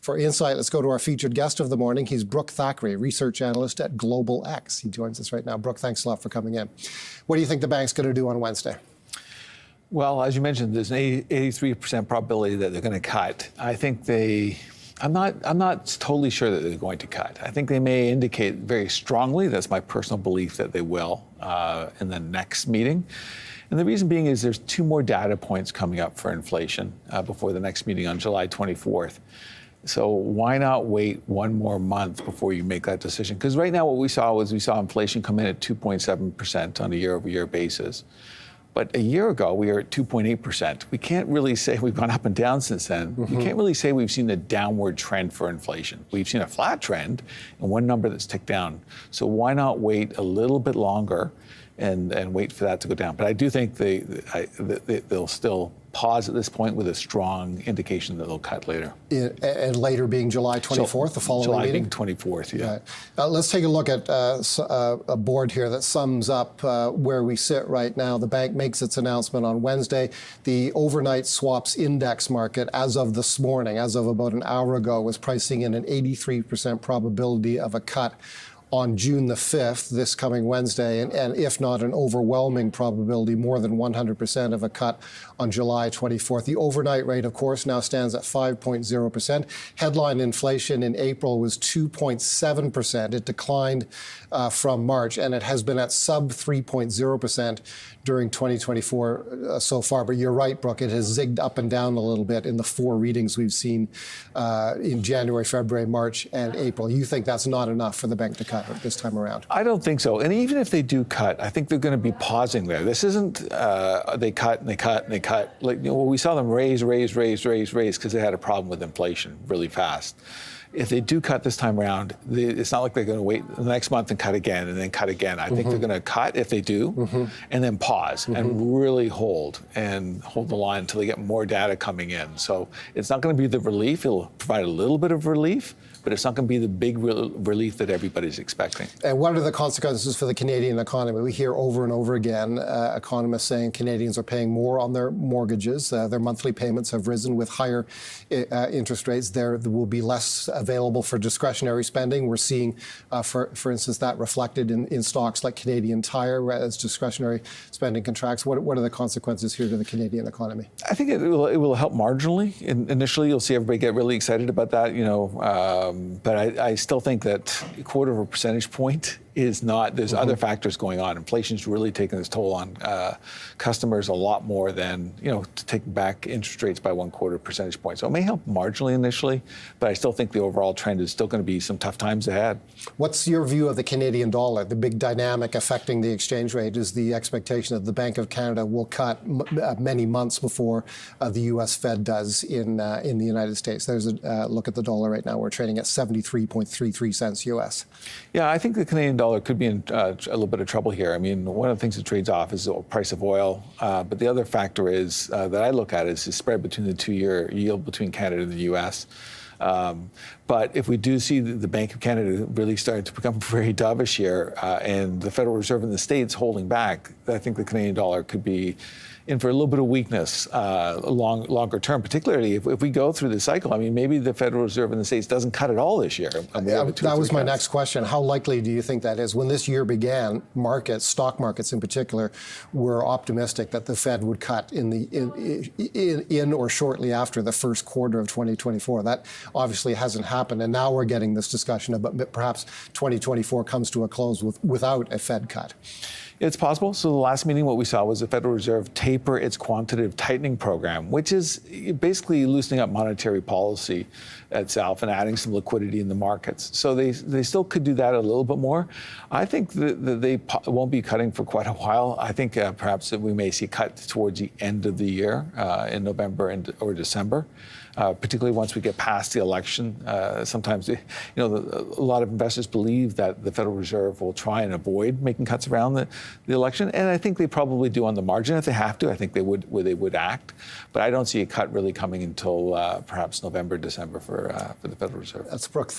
For Insight, let's go to our featured guest of the morning. He's Brooke Thackray, research analyst at Global X. He joins us right now. Brooke, thanks a lot for coming in. What do you think the bank's going to do on Wednesday? Well, as you mentioned, there's an 83% probability that they're going to cut. I think I'm not totally sure that they're going to cut. I think they may indicate very strongly, that's my personal belief, that they will in the next meeting. And the reason being is there's 2 more data points coming up for inflation before the next meeting on July 24th. So why not wait 1 more month before you make that decision? Because right now what we saw inflation come in at 2.7% on a year-over-year basis. But a year ago, we were at 2.8%. We can't really say we've gone up and down since then. Mm-hmm. You can't really say we've seen a downward trend for inflation. We've seen a flat trend and one number that's ticked down. So why not wait a little bit longer and wait for that to go down? But I do think they'll still pause at this point with a strong indication that they'll cut later. And later being July 24th, the following meeting? July being 24th, yeah. Right. Let's take a look at a board here that sums up where we sit right now. The bank makes its announcement on Wednesday. The overnight swaps index market, as of this morning, as of about an hour ago, was pricing in an 83% probability of a cut on June the 5th, this coming Wednesday, and if not an overwhelming probability, more than 100% of a cut on July 24th. The overnight rate, of course, now stands at 5.0%. Headline inflation in April was 2.7%. It declined from March, and it has been at sub 3.0% during 2024 so far. But you're right, Brooke, it has zigged up and down a little bit in the 4 readings we've seen in January, February, March, and April. You think that's not enough for the bank to cut this time around? I don't think so. And even if they do cut, I think they're going to be pausing there. This isn't they cut and they cut and they cut. Like, we saw them raise because they had a problem with inflation really fast. If they do cut this time around, it's not like they're going to wait the next month and cut again and then cut again. I think they're going to cut if they do, and then pause and really hold the line until they get more data coming in. So it's not going to be the relief. It'll provide a little bit of relief, but it's not going to be the big relief that everybody's expecting. And what are the consequences for the Canadian economy? We hear over and over again economists saying Canadians are paying more on their mortgages. Their monthly payments have risen with higher interest rates. There will be less available for discretionary spending. We're seeing, for instance, that reflected in stocks like Canadian Tire as discretionary spending contracts. What are the consequences here to the Canadian economy? I think it will help marginally. Initially, you'll see everybody get really excited about that, but I still think that 1/4 of a percentage point is not, there's other factors going on. Inflation's really taken its toll on customers a lot more than, taking back interest rates by 1/4 percentage point. So it may help marginally initially, but I still think the overall trend is still going to be some tough times ahead. What's your view of the Canadian dollar? The big dynamic affecting the exchange rate is the expectation that the Bank of Canada will cut many months before the U.S. Fed does in the United States. There's a look at the dollar right now. We're trading at 73.33 cents U.S. Yeah, I think the Canadian dollar could be in a little bit of trouble here. I mean, one of the things that trades off is the price of oil, but the other factor is that I look at is the spread between the 2-year yield between Canada and the U.S. But if we do see the Bank of Canada really starting to become very dovish here, and the Federal Reserve in the States holding back, I think the Canadian dollar could be in for a little bit of weakness longer term, particularly if we go through the cycle. I mean, maybe the Federal Reserve in the States doesn't cut at all this year. That was my next question. How likely do you think that is? When this year began, stock markets in particular, were optimistic that the Fed would cut in or shortly after the first quarter of 2024. That obviously hasn't happened, and now we're getting this discussion about perhaps 2024 comes to a close without a Fed cut. It's possible. So the last meeting, what we saw was the Federal Reserve taper its quantitative tightening program, which is basically loosening up monetary policy itself and adding some liquidity in the markets. So they still could do that a little bit more. I think that they won't be cutting for quite a while. I think perhaps that we may see a cut towards the end of the year in November or December. Particularly once we get past the election. Sometimes, a lot of investors believe that the Federal Reserve will try and avoid making cuts around the election, and I think they probably do on the margin. If they have to, I think they would act. But I don't see a cut really coming until perhaps November, December for the Federal Reserve. That's Brooke